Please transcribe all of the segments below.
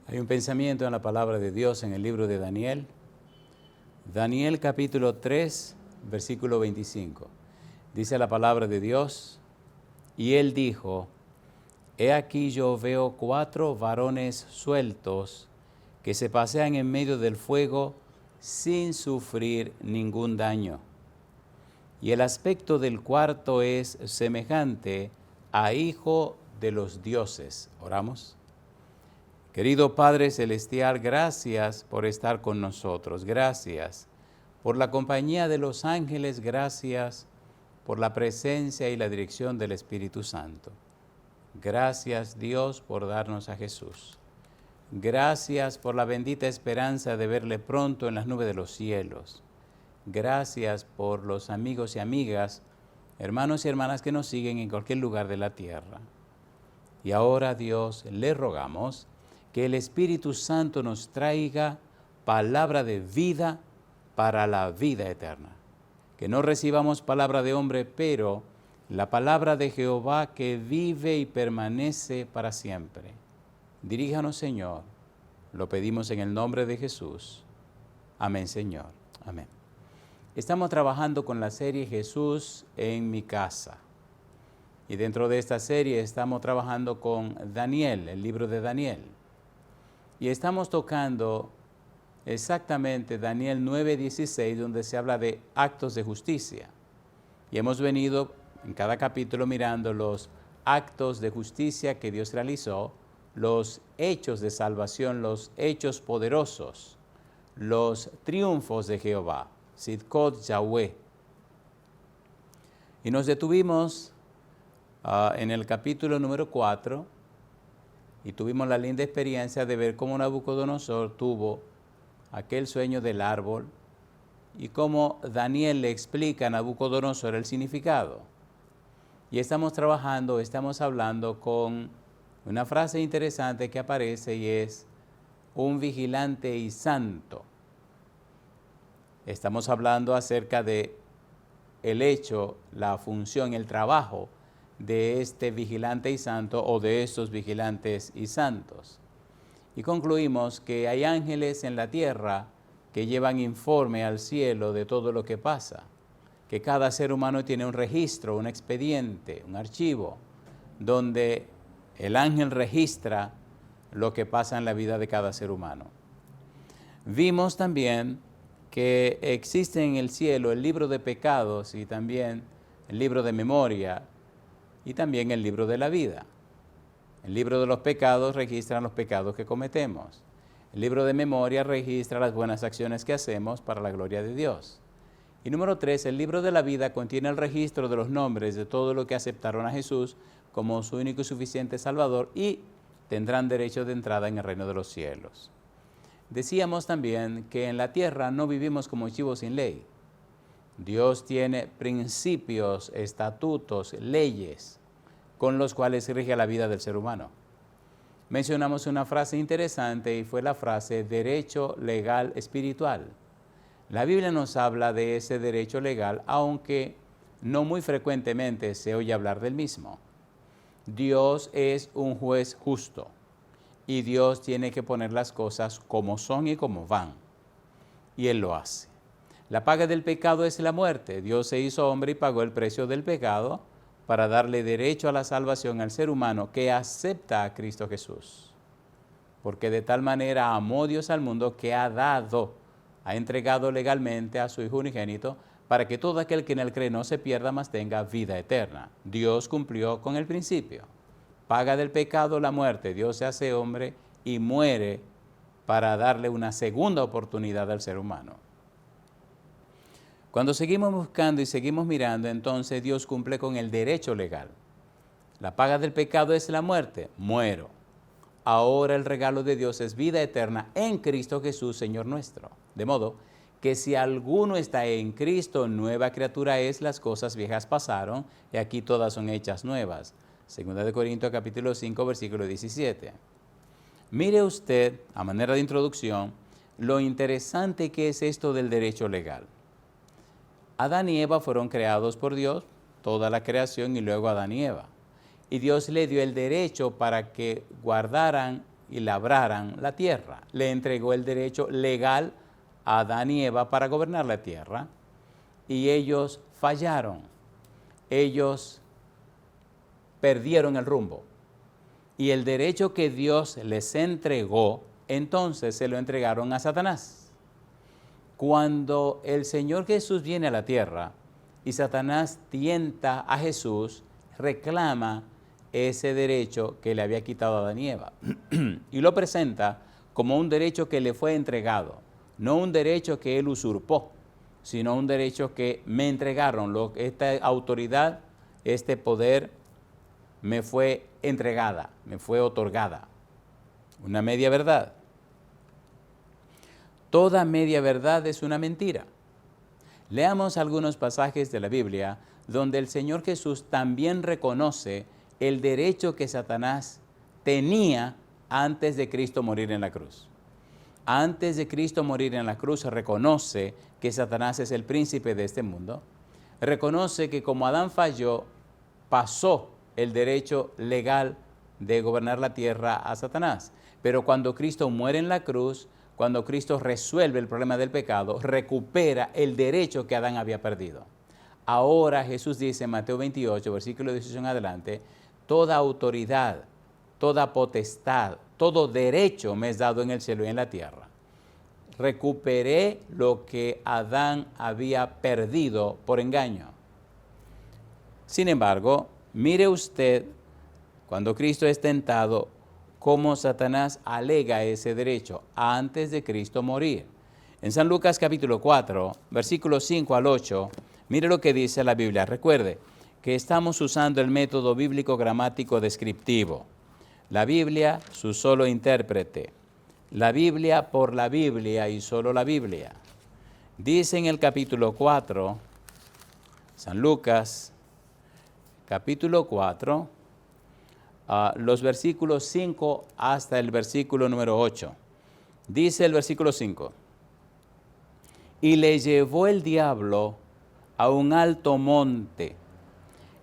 Hay un pensamiento en la palabra de Dios en el libro de Daniel. Daniel capítulo 3, versículo 25. Dice la palabra de Dios, y él dijo, he aquí yo veo 4 varones sueltos que se pasean en medio del fuego sin sufrir ningún daño. Y el aspecto del cuarto es semejante a hijo de los dioses. Oramos. Querido Padre Celestial, gracias por estar con nosotros. Gracias por la compañía de los ángeles. Gracias por la presencia y la dirección del Espíritu Santo. Gracias, Dios, por darnos a Jesús. Gracias por la bendita esperanza de verle pronto en las nubes de los cielos. Gracias por los amigos y amigas, hermanos y hermanas que nos siguen en cualquier lugar de la tierra. Y ahora, Dios, le rogamos que el Espíritu Santo nos traiga palabra de vida para la vida eterna. Que no recibamos palabra de hombre, pero la palabra de Jehová que vive y permanece para siempre. Diríjanos, Señor. Lo pedimos en el nombre de Jesús. Amén, Señor. Amén. Estamos trabajando con la serie Jesús en mi casa. Y dentro de esta serie estamos trabajando con Daniel, el libro de Daniel. Y estamos tocando exactamente Daniel 9:16, donde se habla de actos de justicia. Y hemos venido en cada capítulo mirando los actos de justicia que Dios realizó, los hechos de salvación, los hechos poderosos, los triunfos de Jehová, Sidkot Yahweh. Y nos detuvimos en el capítulo número 4, y tuvimos la linda experiencia de ver cómo Nabucodonosor tuvo aquel sueño del árbol y cómo Daniel le explica a Nabucodonosor el significado. Y estamos hablando con una frase interesante que aparece y es un vigilante y santo. Estamos hablando acerca de el hecho, la función, el trabajo de este vigilante y santo o de estos vigilantes y santos. Y concluimos que hay ángeles en la tierra que llevan informe al cielo de todo lo que pasa, que cada ser humano tiene un registro, un expediente, un archivo, donde el ángel registra lo que pasa en la vida de cada ser humano. Vimos también que existe en el cielo el libro de pecados y también el libro de memoria, y también el libro de la vida. El libro de los pecados registra los pecados que cometemos. El libro de memoria registra las buenas acciones que hacemos para la gloria de Dios. Y número 3, el libro de la vida contiene el registro de los nombres de todo lo que aceptaron a Jesús como su único y suficiente Salvador y tendrán derecho de entrada en el reino de los cielos. Decíamos también que en la tierra no vivimos como chivos sin ley. Dios tiene principios, estatutos, leyes con los cuales rige la vida del ser humano. Mencionamos una frase interesante y fue la frase derecho legal espiritual. La Biblia nos habla de ese derecho legal, aunque no muy frecuentemente se oye hablar del mismo. Dios es un juez justo y Dios tiene que poner las cosas como son y como van. Y Él lo hace. La paga del pecado es la muerte. Dios se hizo hombre y pagó el precio del pecado para darle derecho a la salvación al ser humano que acepta a Cristo Jesús. Porque de tal manera amó Dios al mundo que ha entregado legalmente a su Hijo unigénito para que todo aquel que en él cree no se pierda, mas tenga vida eterna. Dios cumplió con el principio. Paga del pecado la muerte. Dios se hace hombre y muere para darle una segunda oportunidad al ser humano. Cuando seguimos buscando y seguimos mirando, entonces Dios cumple con el derecho legal. La paga del pecado es la muerte. Muero. Ahora el regalo de Dios es vida eterna en Cristo Jesús, Señor nuestro. De modo que si alguno está en Cristo, nueva criatura es, las cosas viejas pasaron y aquí todas son hechas nuevas. 2 Corintios capítulo 5, versículo 17. Mire usted, a manera de introducción, lo interesante que es esto del derecho legal. Adán y Eva fueron creados por Dios, toda la creación, y luego Adán y Eva. Y Dios le dio el derecho para que guardaran y labraran la tierra. Le entregó el derecho legal a Adán y Eva para gobernar la tierra y ellos fallaron. Ellos perdieron el rumbo. Y el derecho que Dios les entregó, entonces se lo entregaron a Satanás. Cuando el Señor Jesús viene a la tierra y Satanás tienta a Jesús, reclama ese derecho que le había quitado a Adán y Eva y lo presenta como un derecho que le fue entregado, no un derecho que él usurpó, sino un derecho que me entregaron. Esta autoridad, este poder me fue entregada, me fue otorgada. Una media verdad. Toda media verdad es una mentira. Leamos algunos pasajes de la Biblia donde el Señor Jesús también reconoce el derecho que Satanás tenía antes de Cristo morir en la cruz. Antes de Cristo morir en la cruz, reconoce que Satanás es el príncipe de este mundo. Reconoce que como Adán falló, pasó el derecho legal de gobernar la tierra a Satanás. Pero cuando Cristo muere en la cruz, cuando Cristo resuelve el problema del pecado, recupera el derecho que Adán había perdido. Ahora Jesús dice en Mateo 28, versículo 18 en adelante, toda autoridad, toda potestad, todo derecho me es dado en el cielo y en la tierra. Recuperé lo que Adán había perdido por engaño. Sin embargo, mire usted, cuando Cristo es tentado, cómo Satanás alega ese derecho antes de Cristo morir. En San Lucas capítulo 4, versículos 5 al 8, mire lo que dice la Biblia. Recuerde que estamos usando el método bíblico gramático descriptivo. La Biblia, su solo intérprete. La Biblia por la Biblia y solo la Biblia. Dice en el capítulo 4, San Lucas, capítulo 4, los versículos 5 hasta el versículo número 8. Dice el versículo 5, y le llevó el diablo a un alto monte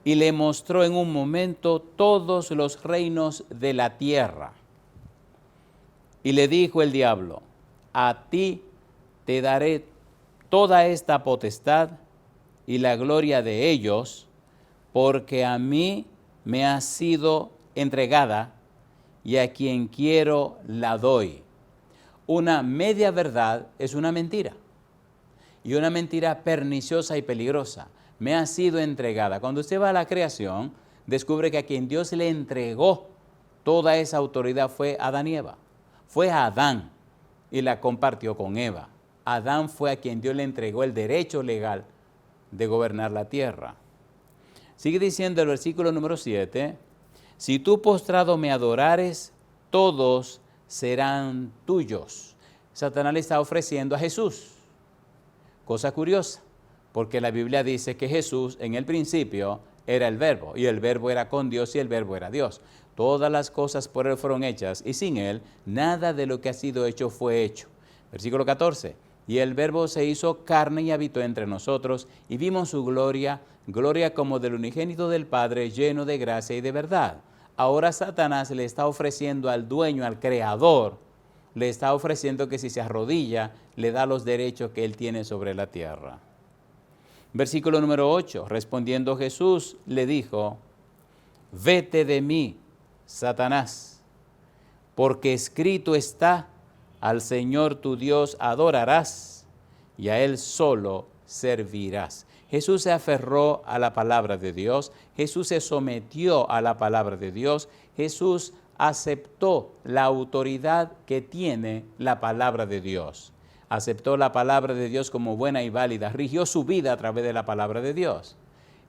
y le mostró en un momento todos los reinos de la tierra. Y le dijo el diablo, a ti te daré toda esta potestad y la gloria de ellos, porque a mí me ha sido entregada y a quien quiero la doy. Una media verdad es una mentira, y una mentira perniciosa y peligrosa. Me ha sido entregada. Cuando usted va a la creación, descubre que a quien Dios le entregó toda esa autoridad fue Adán y Eva. Fue a Adán y la compartió con Eva. Adán fue a quien Dios le entregó el derecho legal de gobernar la tierra. Sigue diciendo el versículo número 7, si tú postrado me adorares, todos serán tuyos. Satanás le está ofreciendo a Jesús. Cosa curiosa, porque la Biblia dice que Jesús en el principio era el Verbo, y el Verbo era con Dios y el Verbo era Dios. Todas las cosas por Él fueron hechas, y sin Él nada de lo que ha sido hecho fue hecho. Versículo 14, y el Verbo se hizo carne y habitó entre nosotros, y vimos su gloria, gloria como del unigénito del Padre, lleno de gracia y de verdad. Ahora Satanás le está ofreciendo al dueño, al creador, le está ofreciendo que si se arrodilla, le da los derechos que él tiene sobre la tierra. Versículo número 8, respondiendo Jesús, le dijo, vete de mí, Satanás, porque escrito está, al Señor tu Dios adorarás y a Él solo servirás. Jesús se aferró a la palabra de Dios, Jesús se sometió a la palabra de Dios, Jesús aceptó la autoridad que tiene la palabra de Dios. Aceptó la palabra de Dios como buena y válida, rigió su vida a través de la palabra de Dios.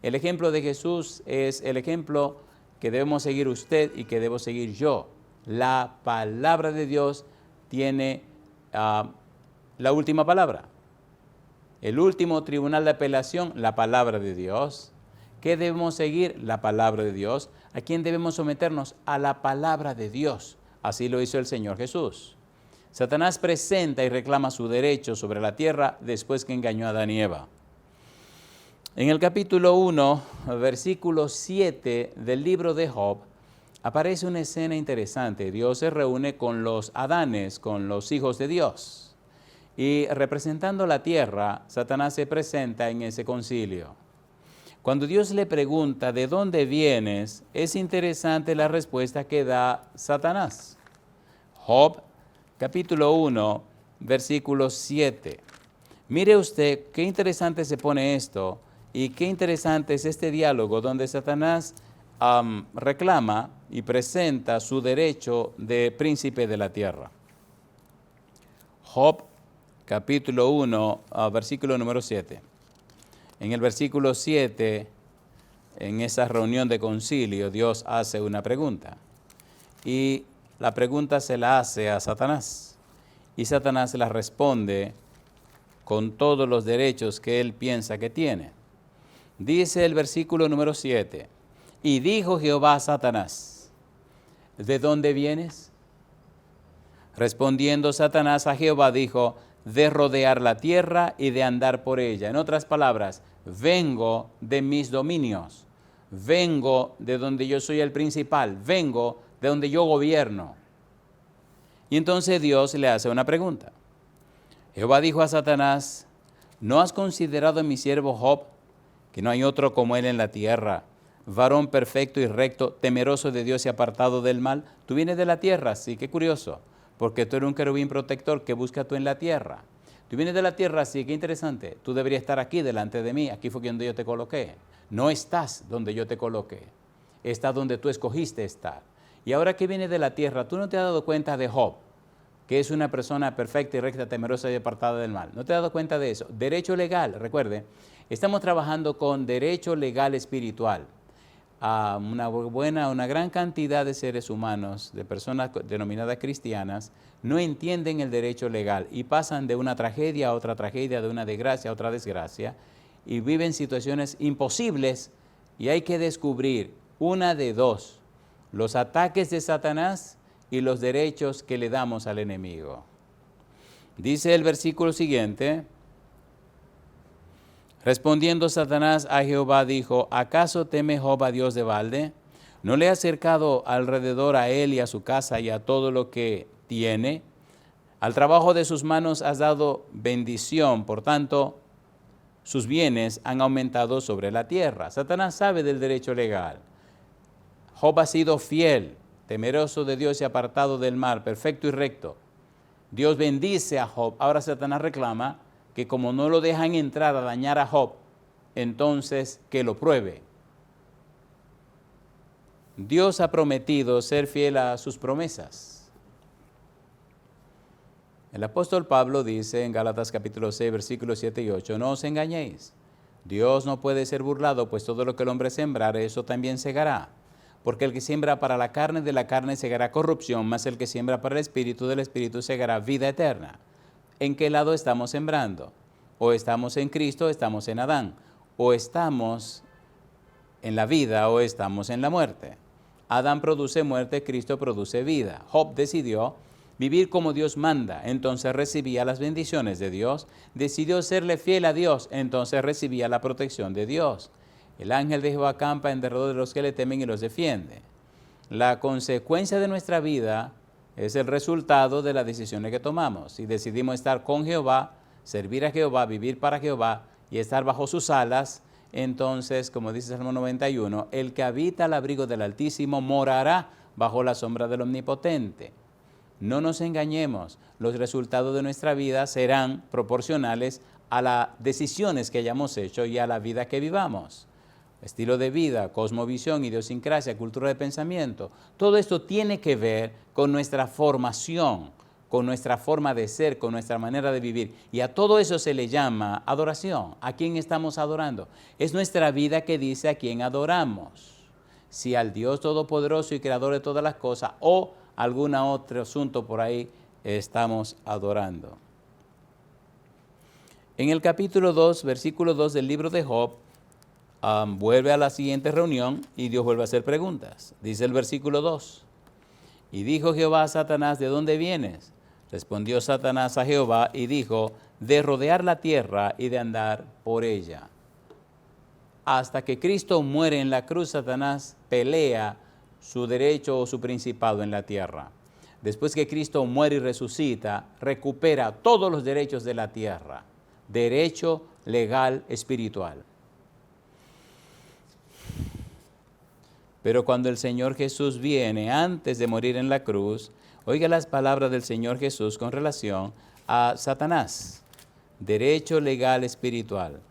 El ejemplo de Jesús es el ejemplo que debemos seguir usted y que debo seguir yo. La palabra de Dios tiene la última palabra. El último tribunal de apelación, la palabra de Dios. ¿Qué debemos seguir? La palabra de Dios. ¿A quién debemos someternos? A la palabra de Dios. Así lo hizo el Señor Jesús. Satanás presenta y reclama su derecho sobre la tierra después que engañó a Adán y Eva. En el capítulo 1, versículo 7 del libro de Job, aparece una escena interesante. Dios se reúne con los Adanes, con los hijos de Dios. Y representando la tierra, Satanás se presenta en ese concilio. Cuando Dios le pregunta, ¿de dónde vienes?, es interesante la respuesta que da Satanás. Job, capítulo 1, versículo 7. Mire usted qué interesante se pone esto y qué interesante es este diálogo donde Satanás reclama y presenta su derecho de príncipe de la tierra. Job, capítulo 1, versículo número 7. En el versículo 7, en esa reunión de concilio, Dios hace una pregunta. Y la pregunta se la hace a Satanás. Y Satanás la responde con todos los derechos que él piensa que tiene. Dice el versículo número 7. Y dijo Jehová a Satanás, ¿de dónde vienes? Respondiendo Satanás a Jehová dijo, de rodear la tierra y de andar por ella. En otras palabras, vengo de mis dominios, vengo de donde yo soy el principal, vengo de donde yo gobierno. Y entonces Dios le hace una pregunta. Jehová dijo a Satanás, ¿no has considerado a mi siervo Job, que no hay otro como él en la tierra, varón perfecto y recto, temeroso de Dios y apartado del mal? Tú vienes de la tierra, sí, qué curioso, porque tú eres un querubín protector que busca tú en la tierra. Tú vienes de la tierra, sí, qué interesante. Tú deberías estar aquí delante de mí, aquí fue donde yo te coloqué. No estás donde yo te coloqué, estás donde tú escogiste estar. Y ahora que vienes de la tierra, tú no te has dado cuenta de Job, que es una persona perfecta y recta, temerosa y apartada del mal. ¿No te has dado cuenta de eso? Derecho legal, recuerde, estamos trabajando con derecho legal espiritual. Una gran cantidad de seres humanos, de personas denominadas cristianas, no entienden el derecho legal y pasan de una tragedia a otra tragedia, de una desgracia a otra desgracia, y viven situaciones imposibles, y hay que descubrir una de dos: los ataques de Satanás y los derechos que le damos al enemigo. Dice el versículo siguiente, respondiendo Satanás a Jehová dijo, ¿acaso teme Job a Dios de balde? ¿No le ha acercado alrededor a él y a su casa y a todo lo que tiene? Al trabajo de sus manos has dado bendición, por tanto, sus bienes han aumentado sobre la tierra. Satanás sabe del derecho legal. Job ha sido fiel, temeroso de Dios y apartado del mal, perfecto y recto. Dios bendice a Job. Ahora Satanás reclama que como no lo dejan entrar a dañar a Job, entonces que lo pruebe. Dios ha prometido ser fiel a sus promesas. El apóstol Pablo dice en Gálatas capítulo 6, versículos 7 y 8, no os engañéis, Dios no puede ser burlado, pues todo lo que el hombre sembrare, eso también segará. Porque el que siembra para la carne, de la carne segará corrupción, mas el que siembra para el espíritu, del espíritu segará vida eterna. ¿En qué lado estamos sembrando? O estamos en Cristo, o estamos en Adán. O estamos en la vida, o estamos en la muerte. Adán produce muerte, Cristo produce vida. Job decidió vivir como Dios manda, entonces recibía las bendiciones de Dios. Decidió serle fiel a Dios, entonces recibía la protección de Dios. El ángel de Jehová acampa en derredor de los que le temen y los defiende. La consecuencia de nuestra vida es el resultado de las decisiones que tomamos. Si decidimos estar con Jehová, servir a Jehová, vivir para Jehová y estar bajo sus alas, entonces, como dice Salmo 91, el que habita al abrigo del Altísimo morará bajo la sombra del Omnipotente. No nos engañemos, los resultados de nuestra vida serán proporcionales a las decisiones que hayamos hecho y a la vida que vivamos. Estilo de vida, cosmovisión, idiosincrasia, cultura de pensamiento, todo esto tiene que ver con nuestra formación, con nuestra forma de ser, con nuestra manera de vivir. Y a todo eso se le llama adoración. ¿A quién estamos adorando? Es nuestra vida que dice a quién adoramos. Si al Dios Todopoderoso y Creador de todas las cosas o algún otro asunto por ahí estamos adorando. En el capítulo 2, versículo 2 del libro de Job, vuelve a la siguiente reunión y Dios vuelve a hacer preguntas. Dice el versículo 2, y dijo Jehová a Satanás, ¿de dónde vienes? Respondió Satanás a Jehová y dijo, de rodear la tierra y de andar por ella. Hasta que Cristo muere en la cruz, Satanás pelea su derecho o su principado en la tierra. Después que Cristo muere y resucita, recupera todos los derechos de la tierra, derecho legal espiritual. Pero cuando el Señor Jesús viene, antes de morir en la cruz, oiga las palabras del Señor Jesús con relación a Satanás. Derecho legal espiritual.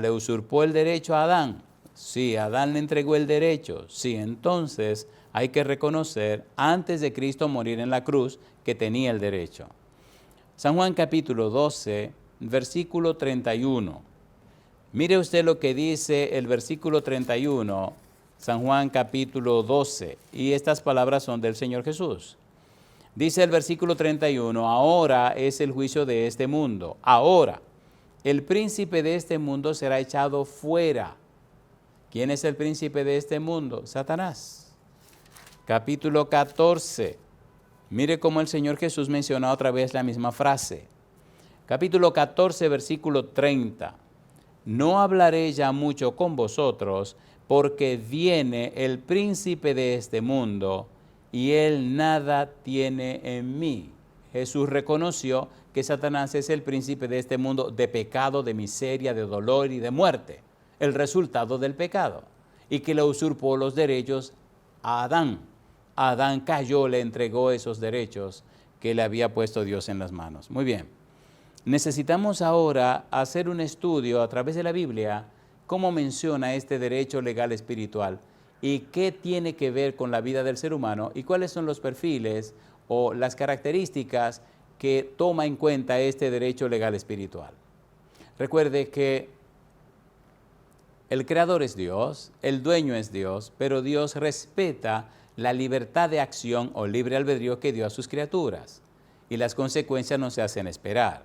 ¿Le usurpó el derecho a Adán? Sí, Adán le entregó el derecho. Sí, entonces hay que reconocer, antes de Cristo morir en la cruz, que tenía el derecho. San Juan capítulo 12, versículo 31. Mire usted lo que dice el versículo 31, San Juan capítulo 12, y estas palabras son del Señor Jesús. Dice el versículo 31, ahora es el juicio de este mundo. Ahora, el príncipe de este mundo será echado fuera. ¿Quién es el príncipe de este mundo? Satanás. Capítulo 14. Mire cómo el Señor Jesús menciona otra vez la misma frase. Capítulo 14, versículo 30. No hablaré ya mucho con vosotros, porque viene el príncipe de este mundo, y él nada tiene en mí. Jesús reconoció que Satanás es el príncipe de este mundo de pecado, de miseria, de dolor y de muerte, el resultado del pecado, y que le usurpó los derechos a Adán. Adán cayó, le entregó esos derechos que le había puesto Dios en las manos. Muy bien. Necesitamos ahora hacer un estudio a través de la Biblia, cómo menciona este derecho legal espiritual y qué tiene que ver con la vida del ser humano y cuáles son los perfiles o las características que toma en cuenta este derecho legal espiritual. Recuerde que el creador es Dios, el dueño es Dios, pero Dios respeta la libertad de acción o libre albedrío que dio a sus criaturas y las consecuencias no se hacen esperar.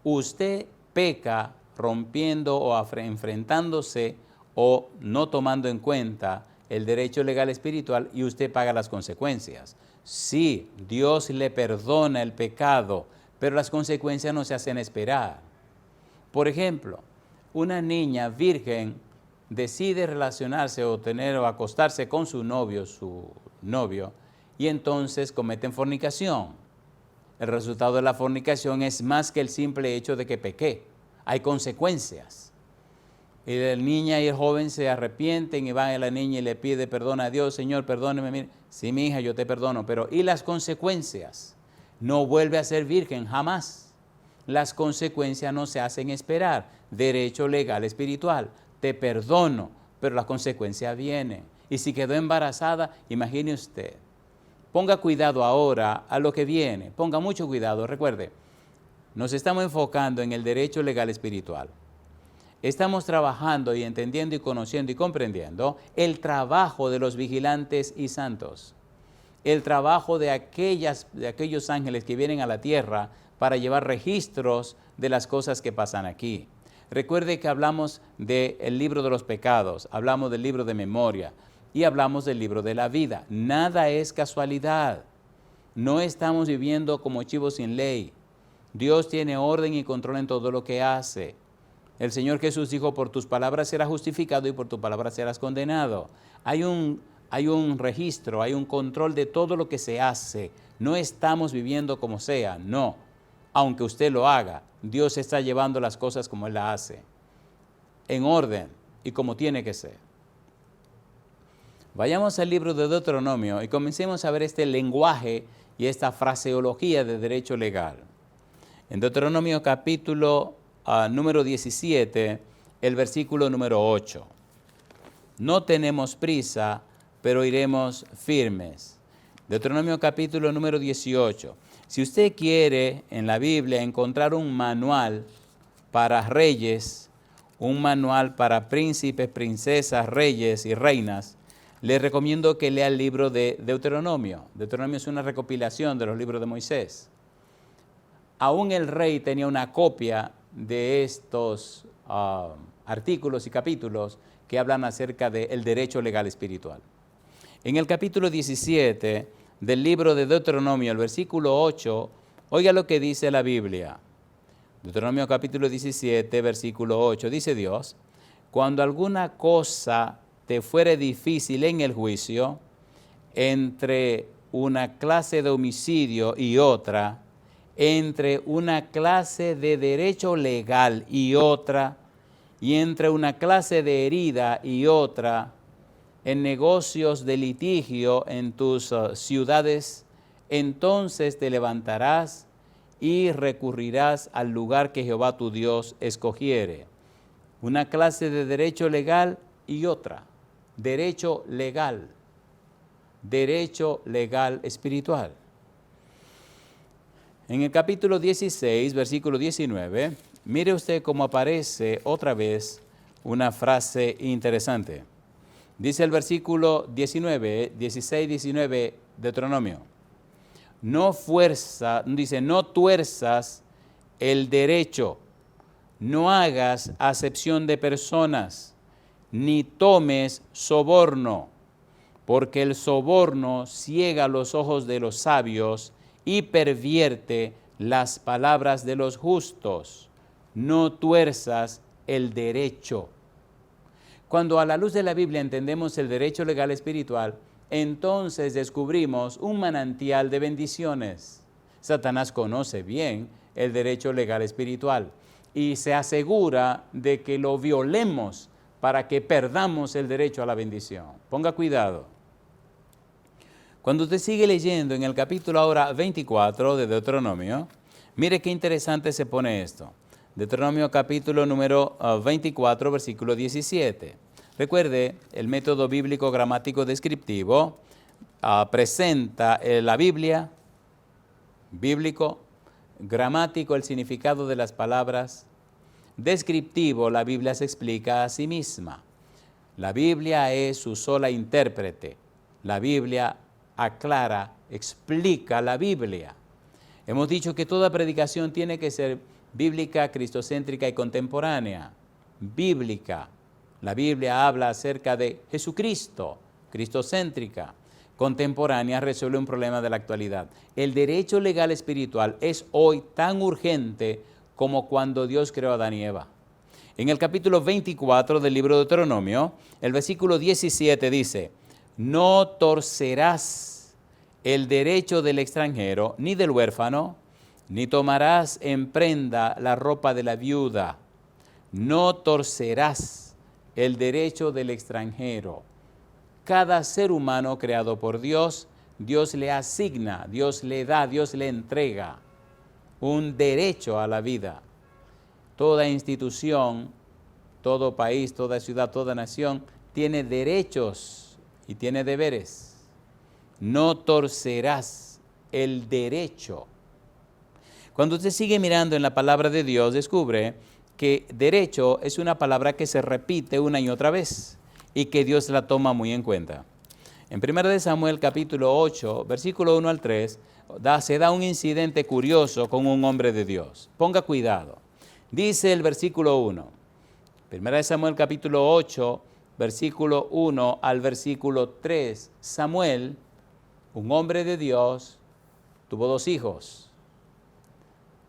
Usted peca rompiendo o enfrentándose o no tomando en cuenta el derecho legal espiritual y usted paga las consecuencias. Sí, Dios le perdona el pecado, pero las consecuencias no se hacen esperar. Por ejemplo, una niña virgen decide relacionarse o tener o acostarse con su novio, y entonces cometen fornicación. El resultado de la fornicación es más que el simple hecho de que pequé. Hay consecuencias. Y la niña y el joven se arrepienten y van a la niña y le pide perdón a Dios. Señor, perdóneme. Mire. Sí, mi hija, yo te perdono. Pero ¿y las consecuencias? No vuelve a ser virgen jamás. Las consecuencias no se hacen esperar. Derecho legal espiritual. Te perdono, pero las consecuencias vienen. Y si quedó embarazada, imagine usted. Ponga cuidado ahora a lo que viene. Ponga mucho cuidado. Recuerde, nos estamos enfocando en el derecho legal espiritual. Estamos trabajando y entendiendo y conociendo y comprendiendo el trabajo de los vigilantes y santos. El trabajo de aquellos ángeles que vienen a la tierra para llevar registros de las cosas que pasan aquí. Recuerde que hablamos del libro de los pecados, hablamos del libro de memoria y hablamos del libro de la vida. Nada es casualidad. No estamos viviendo como chivos sin ley. Dios tiene orden y control en todo lo que hace. El Señor Jesús dijo, por tus palabras serás justificado y por tus palabras serás condenado. Hay un registro, hay un control de todo lo que se hace. No estamos viviendo como sea, no. Aunque usted lo haga, Dios está llevando las cosas como Él las hace, en orden y como tiene que ser. Vayamos al libro de Deuteronomio y comencemos a ver este lenguaje y esta fraseología de derecho legal. En Deuteronomio capítulo número 17, el versículo número 8. No tenemos prisa, pero iremos firmes. Deuteronomio capítulo número 18. Si usted quiere en la Biblia encontrar un manual para reyes, un manual para príncipes, princesas, reyes y reinas, le recomiendo que lea el libro de Deuteronomio. Deuteronomio es una recopilación de los libros de Moisés. Aún el rey tenía una copia de estos artículos y capítulos que hablan acerca del derecho legal espiritual. En el capítulo 17 del libro de Deuteronomio, el versículo 8, oiga lo que dice la Biblia. Deuteronomio capítulo 17, versículo 8, dice Dios, cuando alguna cosa te fuere difícil en el juicio, entre una clase de homicidio y otra, entre una clase de derecho legal y otra, y entre una clase de herida y otra, en negocios de litigio en tus ciudades, entonces te levantarás y recurrirás al lugar que Jehová tu Dios escogiere. Una clase de derecho legal y otra, derecho legal espiritual. En el capítulo 16, versículo 19, mire usted cómo aparece otra vez una frase interesante. Dice el versículo 19, 16, 19, Deuteronomio. No tuerzas el derecho, no hagas acepción de personas, ni tomes soborno, porque el soborno ciega los ojos de los sabios y pervierte las palabras de los justos. No tuerzas el derecho. Cuando a la luz de la Biblia entendemos el derecho legal espiritual, entonces descubrimos un manantial de bendiciones. Satanás conoce bien el derecho legal espiritual y se asegura de que lo violemos para que perdamos el derecho a la bendición. Ponga cuidado. Cuando usted sigue leyendo en el capítulo ahora 24 de Deuteronomio, mire qué interesante se pone esto. Deuteronomio capítulo número 24, versículo 17. Recuerde, el método bíblico gramático descriptivo presenta la Biblia, bíblico, gramático, el significado de las palabras, descriptivo, la Biblia se explica a sí misma. La Biblia es su sola intérprete. La Biblia aclara, explica la Biblia. Hemos dicho que toda predicación tiene que ser bíblica, cristocéntrica y contemporánea. Bíblica. La Biblia habla acerca de Jesucristo, cristocéntrica. Contemporánea, resuelve un problema de la actualidad. El derecho legal espiritual es hoy tan urgente como cuando Dios creó a Adán y Eva. En el capítulo 24 del libro de Deuteronomio, el versículo 17 dice: no torcerás el derecho del extranjero, ni del huérfano, ni tomarás en prenda la ropa de la viuda. No torcerás el derecho del extranjero. Cada ser humano creado por Dios, Dios le asigna, Dios le da, Dios le entrega un derecho a la vida. Toda institución, todo país, toda ciudad, toda nación tiene derechos y tiene deberes. No torcerás el derecho. Cuando usted sigue mirando en la palabra de Dios, descubre que derecho es una palabra que se repite una y otra vez y que Dios la toma muy en cuenta. En 1 Samuel capítulo 8, versículo 1 al 3, se da un incidente curioso con un hombre de Dios. Ponga cuidado. Dice el versículo 1, 1 Samuel capítulo 8, versículo 1 al versículo 3, Samuel, un hombre de Dios, tuvo 2 hijos.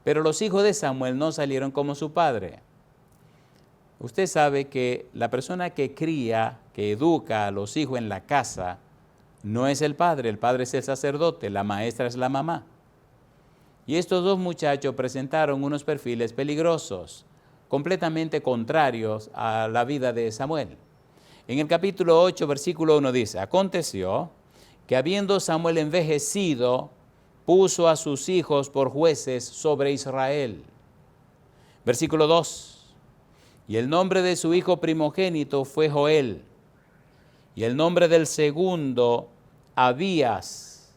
Pero los hijos de Samuel no salieron como su padre. Usted sabe que la persona que cría, que educa a los hijos en la casa, no es el padre es el sacerdote, la maestra es la mamá. Y estos 2 muchachos presentaron unos perfiles peligrosos, completamente contrarios a la vida de Samuel. En el capítulo 8, versículo 1 dice: aconteció que habiendo Samuel envejecido, puso a sus hijos por jueces sobre Israel. Versículo 2. Y el nombre de su hijo primogénito fue Joel, y el nombre del segundo Abías,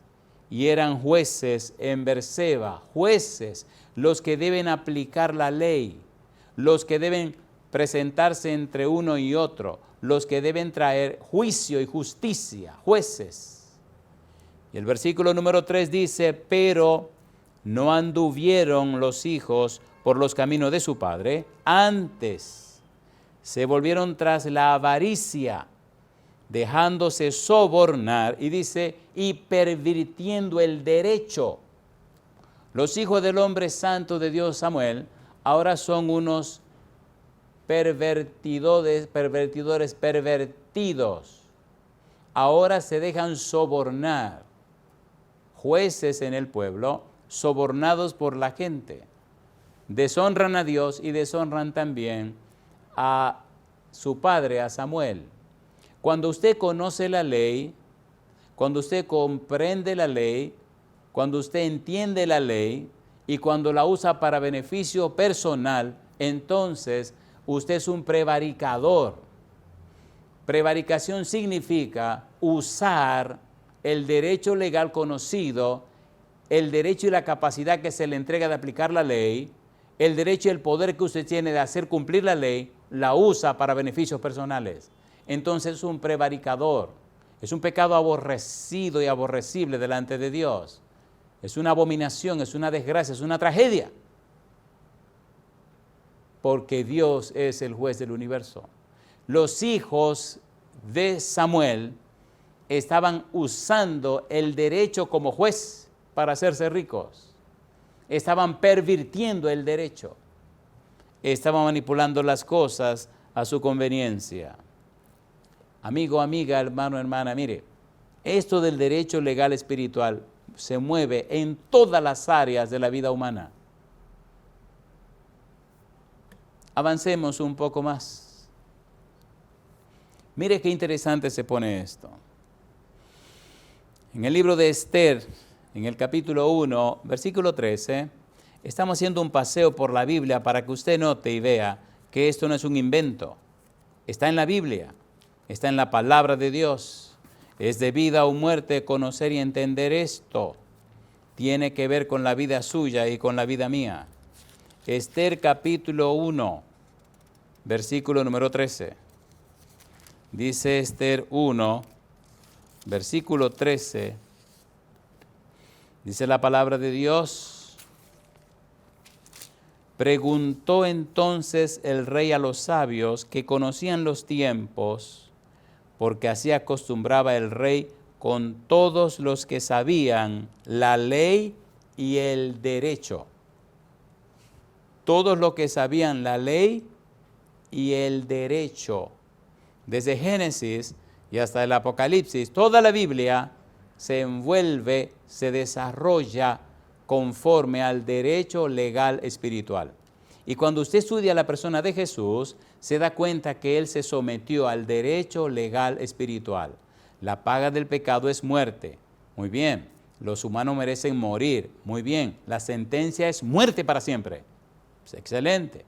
y eran jueces en Berseba, jueces, los que deben aplicar la ley, los que deben presentarse entre uno y otro, los que deben traer juicio y justicia, jueces. Y el versículo número 3 dice: pero no anduvieron los hijos por los caminos de su padre, antes se volvieron tras la avaricia, dejándose sobornar, y dice, y pervirtiendo el derecho. Los hijos del hombre santo de Dios, Samuel, ahora son unos pervertidos, ahora se dejan sobornar. Jueces en el pueblo, sobornados por la gente. Deshonran a Dios y deshonran también a su padre, a Samuel. Cuando usted conoce la ley, cuando usted comprende la ley, cuando usted entiende la ley y cuando la usa para beneficio personal, entonces usted es un prevaricador. Prevaricación significa usar el derecho legal conocido, el derecho y la capacidad que se le entrega de aplicar la ley, el derecho y el poder que usted tiene de hacer cumplir la ley, la usa para beneficios personales. Entonces es un prevaricador. Es un pecado aborrecido y aborrecible delante de Dios. Es una abominación, es una desgracia, es una tragedia. Porque Dios es el juez del universo. Los hijos de Samuel estaban usando el derecho como juez para hacerse ricos. Estaban pervirtiendo el derecho. Estaban manipulando las cosas a su conveniencia. Amigo, amiga, hermano, hermana, mire, esto del derecho legal espiritual se mueve en todas las áreas de la vida humana. Avancemos un poco más. Mire qué interesante se pone esto. En el libro de Esther, en el capítulo 1, versículo 13, estamos haciendo un paseo por la Biblia para que usted note y vea que esto no es un invento. Está en la Biblia, está en la palabra de Dios. Es de vida o muerte conocer y entender esto. Tiene que ver con la vida suya y con la vida mía. Esther capítulo 1, versículo número 13. Dice Esther 1, versículo 13. Dice la palabra de Dios. Preguntó entonces el rey a los sabios que conocían los tiempos, porque así acostumbraba el rey con todos los que sabían la ley y el derecho. Todos los que sabían la ley y el derecho. Desde Génesis y hasta el Apocalipsis, toda la Biblia se envuelve, se desarrolla conforme al derecho legal espiritual. Y cuando usted estudia a la persona de Jesús, se da cuenta que Él se sometió al derecho legal espiritual. La paga del pecado es muerte. Muy bien. Los humanos merecen morir. Muy bien. La sentencia es muerte para siempre. Es excelente.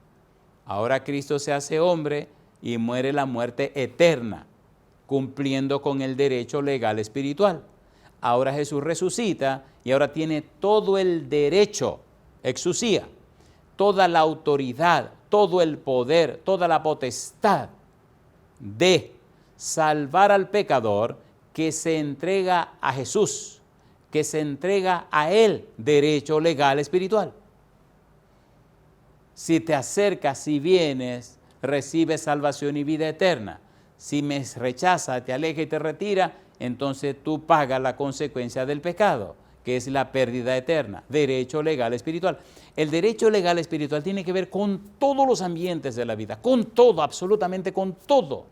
Ahora Cristo se hace hombre y muere la muerte eterna, cumpliendo con el derecho legal espiritual. Ahora Jesús resucita y ahora tiene todo el derecho, exusía, toda la autoridad, todo el poder, toda la potestad de salvar al pecador que se entrega a Jesús, que se entrega a Él, derecho legal espiritual. Si te acercas, si vienes, recibes salvación y vida eterna. Si me rechaza, te aleja y te retira, entonces tú pagas la consecuencia del pecado, que es la pérdida eterna. Derecho legal espiritual. El derecho legal espiritual tiene que ver con todos los ambientes de la vida, con todo, absolutamente con todo.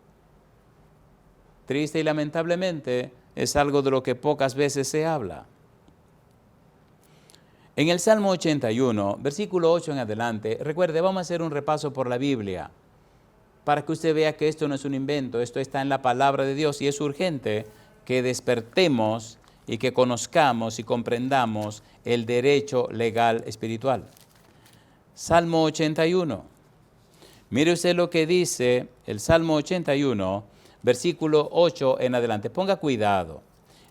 Triste y lamentablemente es algo de lo que pocas veces se habla. En el Salmo 81, versículo 8 en adelante, recuerde, vamos a hacer un repaso por la Biblia, para que usted vea que esto no es un invento, esto está en la palabra de Dios y es urgente que despertemos y que conozcamos y comprendamos el derecho legal espiritual. Salmo 81. Mire usted lo que dice el Salmo 81, versículo 8 en adelante. Ponga cuidado.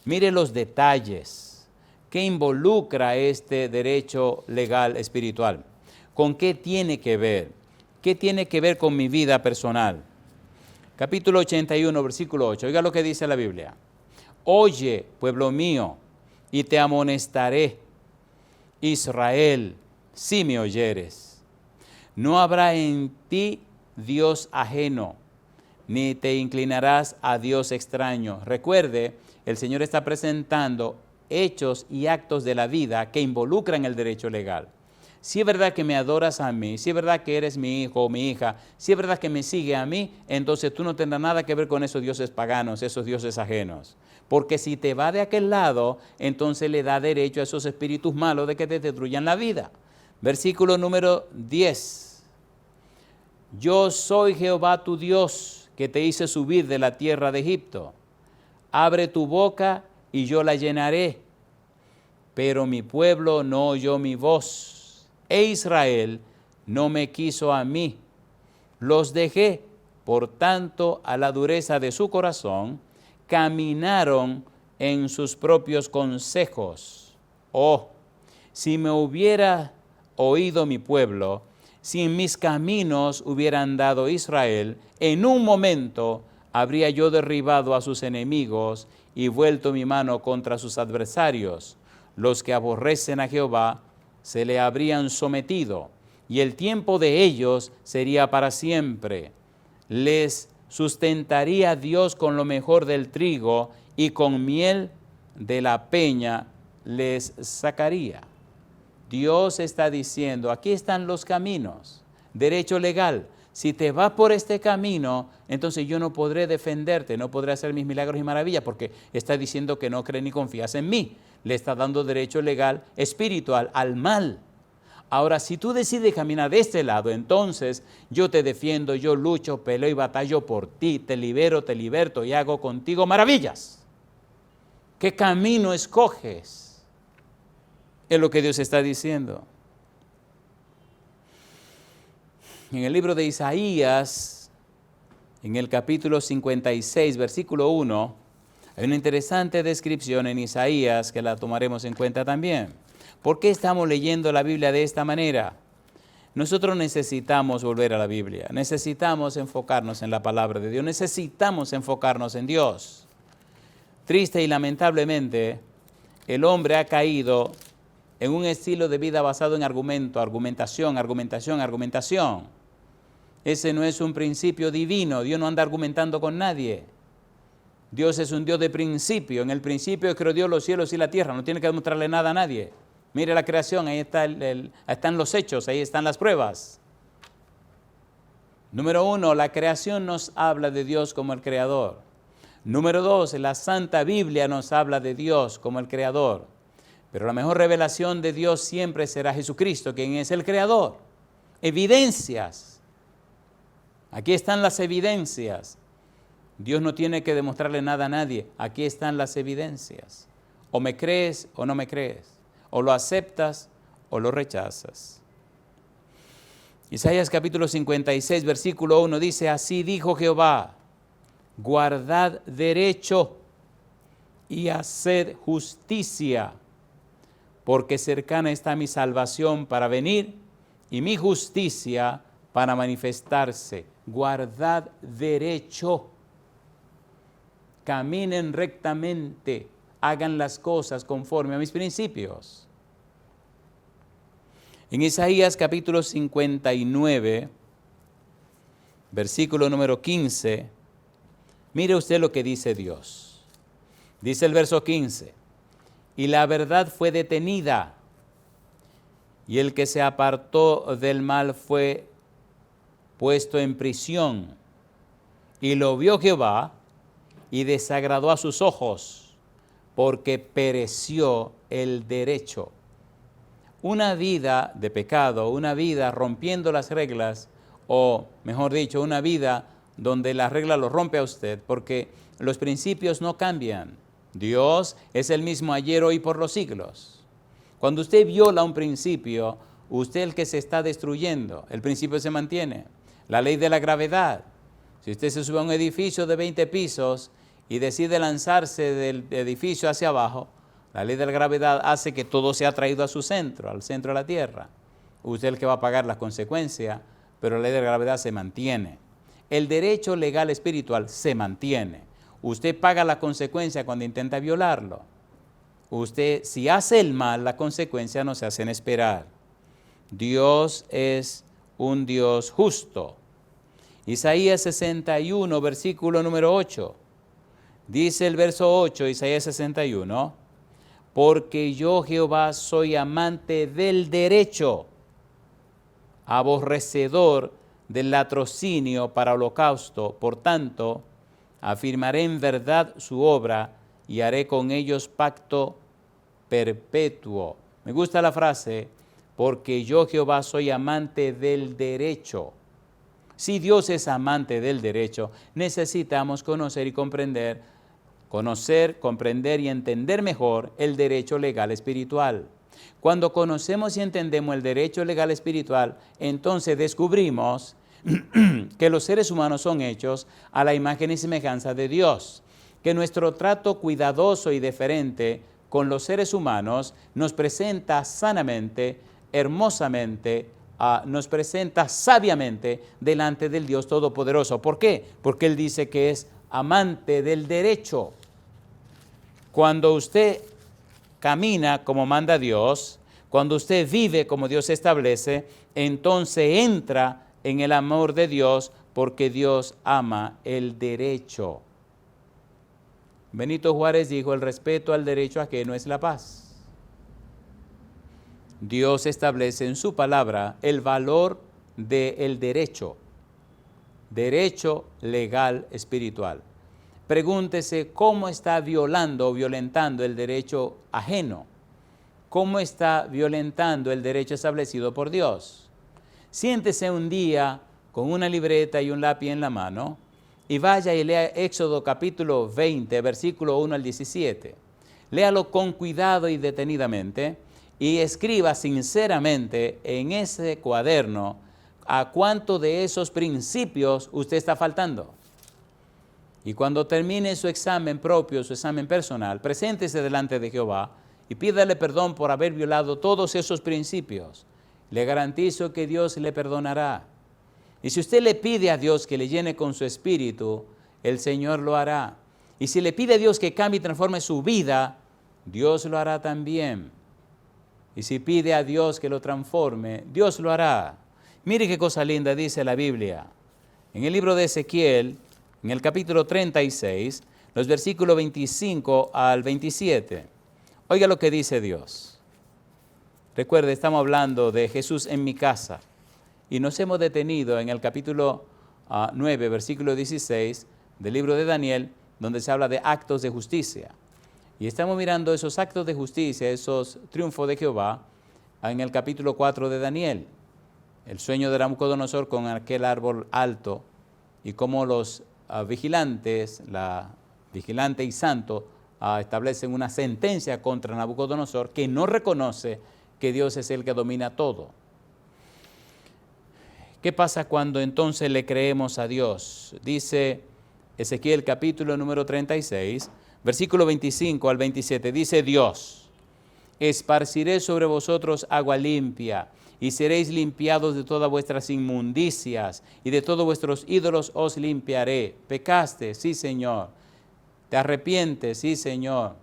Mire los detalles que involucra este derecho legal espiritual. ¿Con qué tiene que ver? ¿Qué tiene que ver con mi vida personal? Capítulo 81, versículo 8. Oiga lo que dice la Biblia. Oye, pueblo mío, y te amonestaré, Israel, si me oyeres. No habrá en ti Dios ajeno, ni te inclinarás a Dios extraño. Recuerde, el Señor está presentando hechos y actos de la vida que involucran el derecho legal. Si es verdad que me adoras a mí, si es verdad que eres mi hijo o mi hija, si es verdad que me sigue a mí, entonces tú no tendrás nada que ver con esos dioses paganos, esos dioses ajenos. Porque si te va de aquel lado, entonces le da derecho a esos espíritus malos de que te destruyan la vida. Versículo número 10. Yo soy Jehová tu Dios, que te hice subir de la tierra de Egipto. Abre tu boca y yo la llenaré. Pero mi pueblo no oyó mi voz, e Israel no me quiso a mí. Los dejé, por tanto, a la dureza de su corazón, caminaron en sus propios consejos. Oh, si me hubiera oído mi pueblo, si en mis caminos hubiera andado Israel, en un momento habría yo derribado a sus enemigos y vuelto mi mano contra sus adversarios. Los que aborrecen a Jehová se le habrían sometido, y el tiempo de ellos sería para siempre. Les sustentaría Dios con lo mejor del trigo, y con miel de la peña les sacaría. Dios está diciendo, aquí están los caminos, derecho legal. Si te vas por este camino, entonces yo no podré defenderte, no podré hacer mis milagros y maravillas, porque está diciendo que no crees ni confías en mí. Le está dando derecho legal espiritual al mal. Ahora, si tú decides caminar de este lado, entonces yo te defiendo, yo lucho, peleo y batallo por ti, te libero, te liberto y hago contigo maravillas. ¿Qué camino escoges? Es lo que Dios está diciendo. En el libro de Isaías, en el capítulo 56, versículo 1, hay una interesante descripción en Isaías que la tomaremos en cuenta también. ¿Por qué estamos leyendo la Biblia de esta manera? Nosotros necesitamos volver a la Biblia, necesitamos enfocarnos en la palabra de Dios, necesitamos enfocarnos en Dios. Triste y lamentablemente, el hombre ha caído en un estilo de vida basado en argumentación. Ese no es un principio divino. Dios no anda argumentando con nadie. Dios es un Dios de principio. En el principio creó Dios los cielos y la tierra. No tiene que demostrarle nada a nadie. Mire la creación, ahí están los hechos, ahí están las pruebas. Número 1, la creación nos habla de Dios como el creador. Número 2, la Santa Biblia nos habla de Dios como el creador. Pero la mejor revelación de Dios siempre será Jesucristo, quien es el creador. Evidencias. Aquí están las evidencias. Dios no tiene que demostrarle nada a nadie. Aquí están las evidencias. O me crees o no me crees. O lo aceptas o lo rechazas. Isaías capítulo 56, versículo 1 dice, así dijo Jehová, guardad derecho y haced justicia, porque cercana está mi salvación para venir y mi justicia para manifestarse. Guardad derecho. Caminen rectamente, hagan las cosas conforme a mis principios. En Isaías capítulo 59, versículo número 15, mire usted lo que dice Dios. Dice el verso 15, y la verdad fue detenida, y el que se apartó del mal fue puesto en prisión, y lo vio Jehová, y desagradó a sus ojos, porque pereció el derecho. Una vida de pecado, una vida rompiendo las reglas, o mejor dicho, una vida donde la regla lo rompe a usted, porque los principios no cambian. Dios es el mismo ayer, hoy, por los siglos. Cuando usted viola un principio, usted es el que se está destruyendo, el principio se mantiene. La ley de la gravedad. Si usted se sube a un edificio de 20 pisos y decide lanzarse del edificio hacia abajo, la ley de la gravedad hace que todo sea traído a su centro, al centro de la tierra. Usted es el que va a pagar las consecuencias, pero la ley de la gravedad se mantiene. El derecho legal espiritual se mantiene. Usted paga la consecuencia cuando intenta violarlo. Usted, si hace el mal, la consecuencia no se hacen esperar. Dios es un Dios justo. Isaías 61, versículo número 8. Dice el verso 8, Isaías 61, porque yo Jehová soy amante del derecho aborrecedor del latrocinio para holocausto. Por tanto, afirmaré en verdad su obra y haré con ellos pacto perpetuo. Me gusta la frase, porque yo Jehová soy amante del derecho. Si Dios es amante del derecho, necesitamos conocer, comprender y entender mejor el derecho legal espiritual. Cuando conocemos y entendemos el derecho legal espiritual, entonces descubrimos que los seres humanos son hechos a la imagen y semejanza de Dios, que nuestro trato cuidadoso y deferente con los seres humanos nos presenta sanamente, hermosamente, nos presenta sabiamente delante del Dios Todopoderoso. ¿Por qué? Porque Él dice que es amante del derecho. Cuando usted camina como manda Dios, cuando usted vive como Dios establece, entonces entra en el amor de Dios, porque Dios ama el derecho. Benito Juárez dijo, el respeto al derecho ajeno es la paz. Dios establece en su palabra el valor del derecho legal espiritual. Pregúntese cómo está violando o violentando el derecho ajeno. ¿Cómo está violentando el derecho establecido por Dios? Siéntese un día con una libreta y un lápiz en la mano y vaya y lea Éxodo capítulo 20, versículo 1 al 17. Léalo con cuidado y detenidamente y escriba sinceramente en ese cuaderno a cuánto de esos principios usted está faltando. Y cuando termine su examen propio, su examen personal, preséntese delante de Jehová y pídale perdón por haber violado todos esos principios. Le garantizo que Dios le perdonará. Y si usted le pide a Dios que le llene con su espíritu, el Señor lo hará. Y si le pide a Dios que cambie y transforme su vida, Dios lo hará también. Y si pide a Dios que lo transforme, Dios lo hará. Mire qué cosa linda dice la Biblia. En el libro de Ezequiel, en el capítulo 36, los versículos 25 al 27. Oiga lo que dice Dios. Recuerde, estamos hablando de Jesús en mi casa. Y nos hemos detenido en el capítulo 9, versículo 16 del libro de Daniel, donde se habla de actos de justicia. Y estamos mirando esos actos de justicia, esos triunfos de Jehová, en el capítulo 4 de Daniel. El sueño de Nabucodonosor con aquel árbol alto y cómo los vigilantes, la vigilante y santo, establecen una sentencia contra Nabucodonosor que no reconoce que Dios es el que domina todo. ¿Qué pasa cuando entonces le creemos a Dios? Dice Ezequiel capítulo número 36, versículo 25 al 27, dice Dios, esparciré sobre vosotros agua limpia, y seréis limpiados de todas vuestras inmundicias, y de todos vuestros ídolos os limpiaré. Pecaste, sí Señor. Te arrepientes, sí Señor.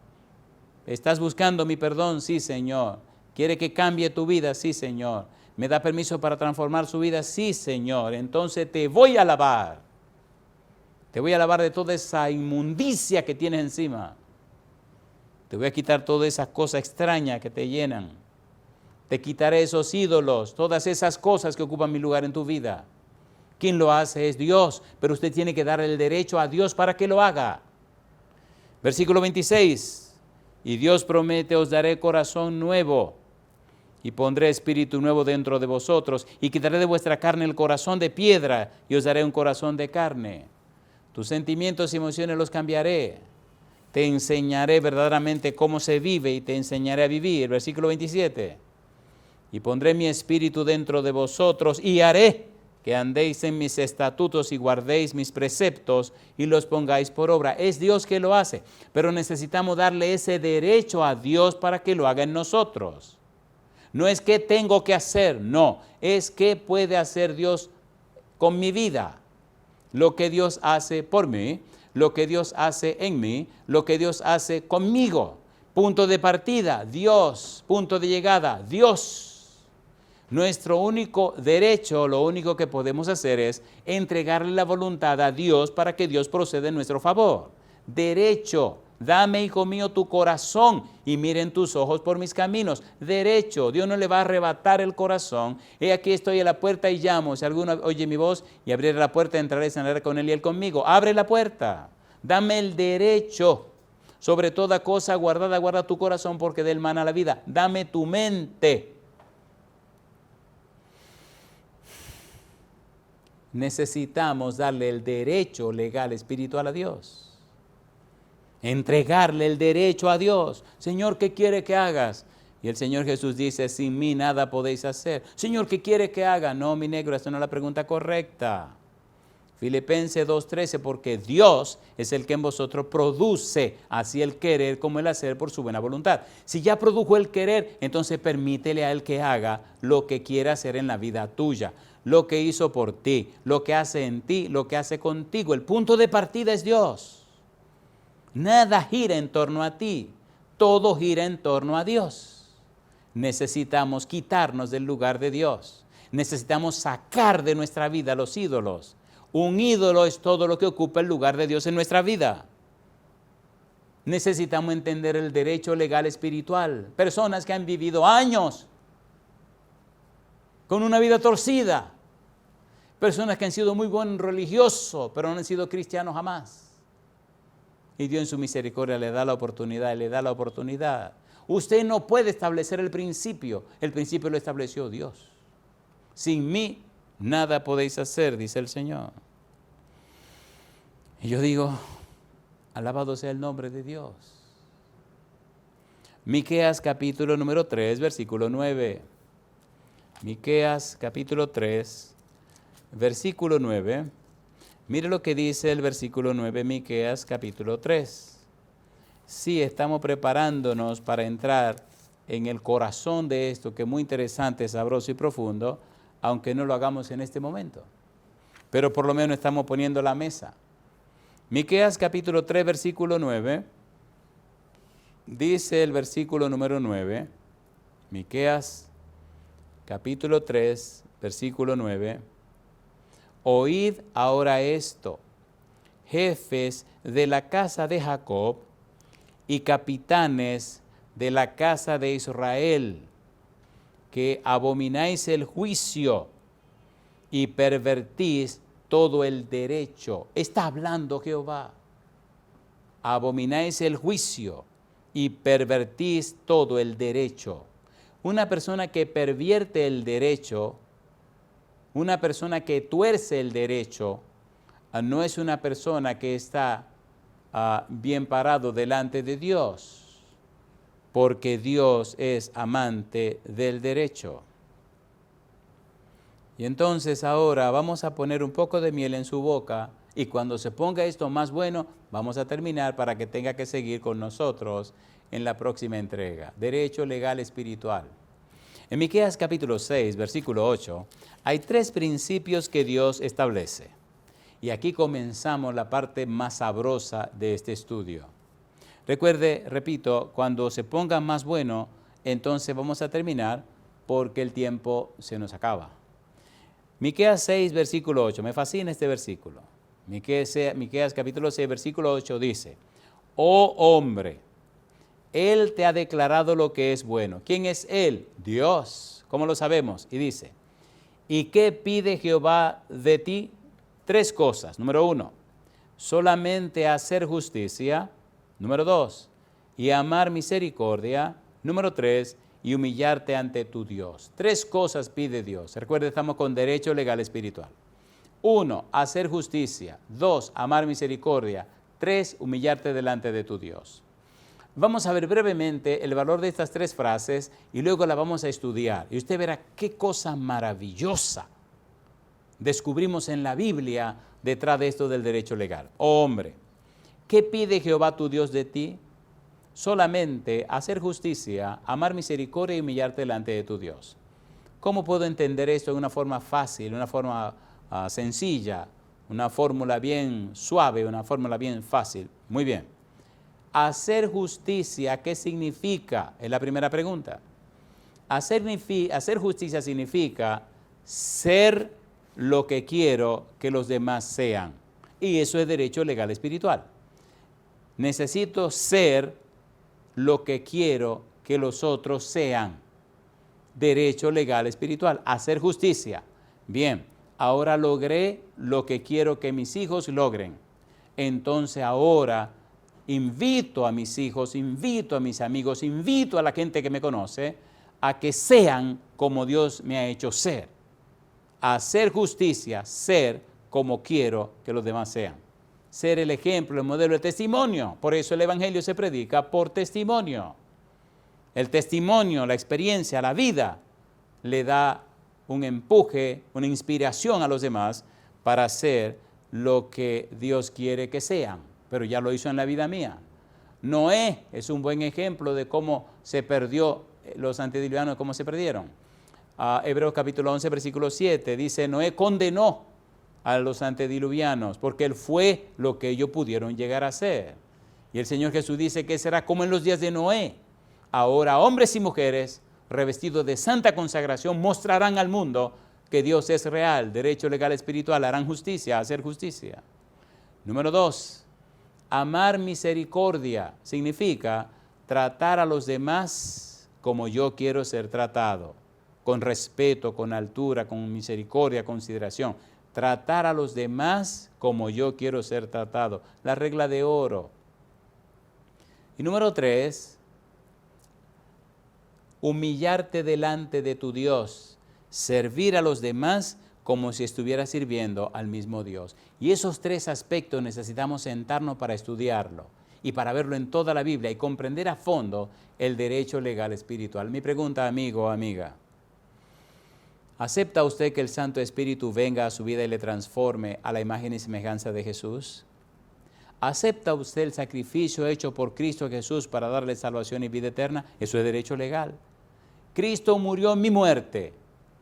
¿Estás buscando mi perdón? Sí Señor. ¿Quiere que cambie tu vida? Sí Señor. ¿Me da permiso para transformar su vida? Sí Señor. Entonces te voy a lavar. Te voy a lavar de toda esa inmundicia que tienes encima. Te voy a quitar todas esas cosas extrañas que te llenan. Te quitaré esos ídolos, todas esas cosas que ocupan mi lugar en tu vida. Quien lo hace es Dios, pero usted tiene que dar el derecho a Dios para que lo haga. Versículo 26. Y Dios promete, os daré corazón nuevo y pondré espíritu nuevo dentro de vosotros y quitaré de vuestra carne el corazón de piedra y os daré un corazón de carne. Tus sentimientos y emociones los cambiaré. Te enseñaré verdaderamente cómo se vive y te enseñaré a vivir. Versículo 27. Y pondré mi espíritu dentro de vosotros y haré que andéis en mis estatutos y guardéis mis preceptos y los pongáis por obra. Es Dios que lo hace, pero necesitamos darle ese derecho a Dios para que lo haga en nosotros. No es que tengo que hacer, no, es que puede hacer Dios con mi vida. Lo que Dios hace por mí, lo que Dios hace en mí, lo que Dios hace conmigo. Punto de partida, Dios. Punto de llegada, Dios. Nuestro único derecho, lo único que podemos hacer es entregarle la voluntad a Dios para que Dios proceda en nuestro favor. Derecho, Dame, hijo mío, tu corazón y miren tus ojos por mis caminos. Derecho, Dios no le va a arrebatar el corazón. He aquí estoy a la puerta y llamo. Si alguno oye mi voz y abriré la puerta, entraré y cenaré con él y él conmigo. Abre la puerta. Dame el derecho. Sobre toda cosa guardada, guarda tu corazón porque de él mana la vida. Dame tu mente. Necesitamos darle el derecho legal espiritual a Dios. Entregarle el derecho a Dios. Señor, ¿qué quiere que hagas? Y el Señor Jesús dice, sin mí nada podéis hacer. Señor, ¿qué quiere que haga? No, mi negro, esta no es la pregunta correcta. Filipenses 2:13, porque Dios es el que en vosotros produce así el querer como el hacer por su buena voluntad. Si ya produjo el querer, entonces permítele a él que haga lo que quiera hacer en la vida tuya. Lo que hizo por ti, lo que hace en ti, lo que hace contigo. El punto de partida es Dios. Nada gira en torno a ti, todo gira en torno a Dios. Necesitamos quitarnos del lugar de Dios. Necesitamos sacar de nuestra vida los ídolos. Un ídolo es todo lo que ocupa el lugar de Dios en nuestra vida. Necesitamos entender el derecho legal espiritual. Personas que han vivido años con una vida torcida. Personas que han sido muy buenos religiosos, pero no han sido cristianos jamás. Y Dios en su misericordia le da la oportunidad, le da la oportunidad. Usted no puede establecer el principio lo estableció Dios. Sin mí nada podéis hacer, dice el Señor. Y yo digo, alabado sea el nombre de Dios. Miqueas capítulo número 3, versículo 9. Miqueas capítulo 3, versículo 9. Mire lo que dice el versículo 9, Miqueas capítulo 3. Sí, estamos preparándonos para entrar en el corazón de esto, que es muy interesante, sabroso y profundo, aunque no lo hagamos en este momento. Pero por lo menos estamos poniendo la mesa. Miqueas capítulo 3, versículo 9. Dice el versículo número 9. Miqueas capítulo 3, versículo 9. Oíd ahora esto, jefes de la casa de Jacob y capitanes de la casa de Israel, que abomináis el juicio y pervertís todo el derecho. Está hablando Jehová. Abomináis el juicio y pervertís todo el derecho. Una persona que pervierte el derecho, una persona que tuerce el derecho, no es una persona que está bien parado delante de Dios, porque Dios es amante del derecho. Y entonces ahora vamos a poner un poco de miel en su boca, y cuando se ponga esto más bueno, vamos a terminar para que tenga que seguir con nosotros en la próxima entrega. Derecho legal espiritual. En Miqueas capítulo 6, versículo 8, hay 3 principios que Dios establece. Y aquí comenzamos la parte más sabrosa de este estudio. Recuerde, repito, cuando se ponga más bueno, entonces vamos a terminar porque el tiempo se nos acaba. Miqueas 6, versículo 8, me fascina este versículo. Miqueas capítulo 6, versículo 8 dice, oh hombre, Él te ha declarado lo que es bueno. ¿Quién es Él? Dios. ¿Cómo lo sabemos? Y dice, ¿y qué pide Jehová de ti? 3 cosas. Número 1, solamente hacer justicia. Número 2, y amar misericordia. Número 3, y humillarte ante tu Dios. 3 cosas pide Dios. Recuerde, estamos con derecho legal espiritual. 1, hacer justicia. 2, amar misericordia. 3, humillarte delante de tu Dios. Vamos a ver brevemente el valor de estas 3 frases y luego la vamos a estudiar. Y usted verá qué cosa maravillosa descubrimos en la Biblia detrás de esto del derecho legal. Oh hombre, ¿qué pide Jehová tu Dios de ti? Solamente hacer justicia, amar misericordia y humillarte delante de tu Dios. ¿Cómo puedo entender esto de una forma fácil, una forma sencilla, una fórmula bien suave, una fórmula bien fácil? Muy bien. Hacer justicia, ¿qué significa? Es la primera pregunta. Hacer justicia significa ser lo que quiero que los demás sean. Y eso es derecho legal espiritual. Necesito ser lo que quiero que los otros sean. Derecho legal espiritual, hacer justicia. Bien, ahora logré lo que quiero que mis hijos logren. Entonces ahora invito a mis hijos, invito a mis amigos, invito a la gente que me conoce a que sean como Dios me ha hecho ser. Hacer justicia, ser como quiero que los demás sean. Ser el ejemplo, el modelo, el testimonio. Por eso el Evangelio se predica por testimonio. El testimonio, la experiencia, la vida, le da un empuje, una inspiración a los demás para hacer lo que Dios quiere que sean. Pero ya lo hizo en la vida mía. Noé es un buen ejemplo de cómo se perdió los antediluvianos, cómo se perdieron. Hebreos capítulo 11, versículo 7, dice, Noé condenó a los antediluvianos porque él fue lo que ellos pudieron llegar a ser. Y el Señor Jesús dice que será como en los días de Noé. Ahora hombres y mujeres revestidos de santa consagración mostrarán al mundo que Dios es real, derecho legal espiritual, harán justicia, hacer justicia. Número 2, amar misericordia significa tratar a los demás como yo quiero ser tratado, con respeto, con altura, con misericordia, consideración. Tratar a los demás como yo quiero ser tratado, la regla de oro. Y número 3, humillarte delante de tu Dios, servir a los demás como si estuviera sirviendo al mismo Dios. Y esos 3 aspectos necesitamos sentarnos para estudiarlo y para verlo en toda la Biblia y comprender a fondo el derecho legal espiritual. Mi pregunta, amigo o amiga, ¿acepta usted que el Santo Espíritu venga a su vida y le transforme a la imagen y semejanza de Jesús? ¿Acepta usted el sacrificio hecho por Cristo Jesús para darle salvación y vida eterna? Eso es derecho legal. Cristo murió en mi muerte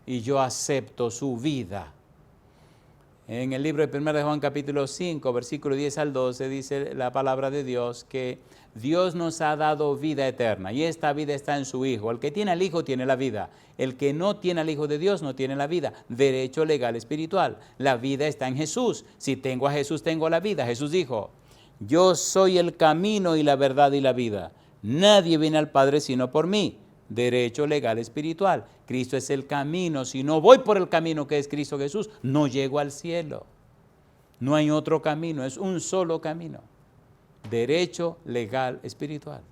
y yo acepto su vida. En el libro de 1 de Juan capítulo 5, versículo 10 al 12, dice la palabra de Dios que Dios nos ha dado vida eterna y esta vida está en su Hijo. El que tiene al Hijo tiene la vida. El que no tiene al Hijo de Dios no tiene la vida. Derecho legal espiritual. La vida está en Jesús. Si tengo a Jesús, tengo la vida. Jesús dijo, yo soy el camino y la verdad y la vida. Nadie viene al Padre sino por mí. Derecho legal espiritual. Cristo es el camino. Si no voy por el camino que es Cristo Jesús, no llego al cielo. No hay otro camino, es un solo camino. Derecho legal espiritual.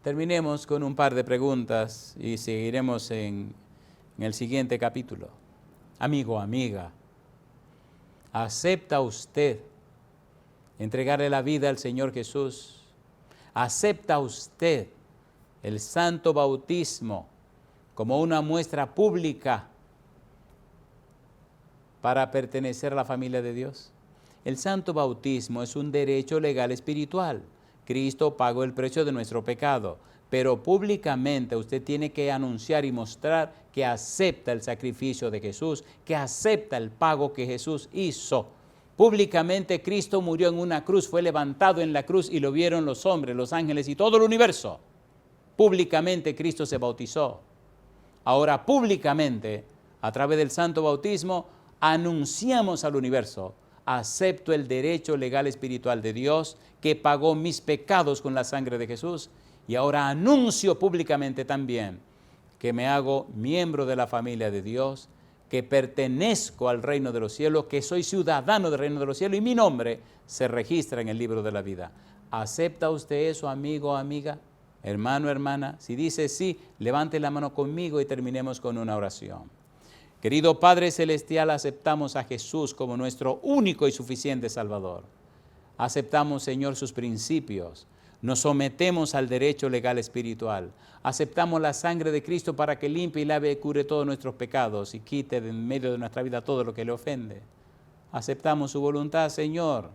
Terminemos con un par de preguntas y seguiremos en el siguiente capítulo. Amigo, amiga, ¿acepta usted entregarle la vida al Señor Jesús? ¿Acepta usted el santo bautismo como una muestra pública para pertenecer a la familia de Dios? El santo bautismo es un derecho legal espiritual. Cristo pagó el precio de nuestro pecado, pero públicamente usted tiene que anunciar y mostrar que acepta el sacrificio de Jesús, que acepta el pago que Jesús hizo. Públicamente Cristo murió en una cruz, fue levantado en la cruz y lo vieron los hombres, los ángeles y todo el universo. Públicamente Cristo se bautizó. Ahora públicamente, a través del santo bautismo, anunciamos al universo, acepto el derecho legal espiritual de Dios que pagó mis pecados con la sangre de Jesús y ahora anuncio públicamente también que me hago miembro de la familia de Dios, que pertenezco al reino de los cielos, que soy ciudadano del reino de los cielos y mi nombre se registra en el libro de la vida. ¿Acepta usted eso, amigo o amiga? Hermano, hermana, si dice sí, levante la mano conmigo y terminemos con una oración. Querido Padre Celestial, aceptamos a Jesús como nuestro único y suficiente Salvador. Aceptamos, Señor, sus principios. Nos sometemos al derecho legal espiritual. Aceptamos la sangre de Cristo para que limpie y lave y cure todos nuestros pecados y quite de en medio de nuestra vida todo lo que le ofende. Aceptamos su voluntad, Señor,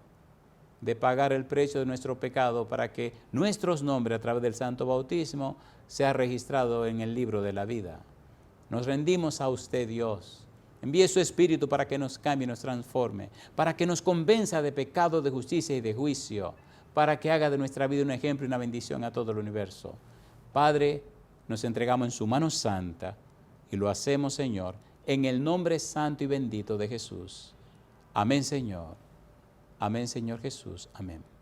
de pagar el precio de nuestro pecado para que nuestros nombres a través del santo bautismo sea registrado en el libro de la vida. Nos rendimos a usted, Dios. Envíe su Espíritu para que nos cambie y nos transforme, para que nos convenza de pecado, de justicia y de juicio, para que haga de nuestra vida un ejemplo y una bendición a todo el universo. Padre, nos entregamos en su mano santa y lo hacemos, Señor, en el nombre santo y bendito de Jesús. Amén, Señor. Amén, Señor Jesús. Amén.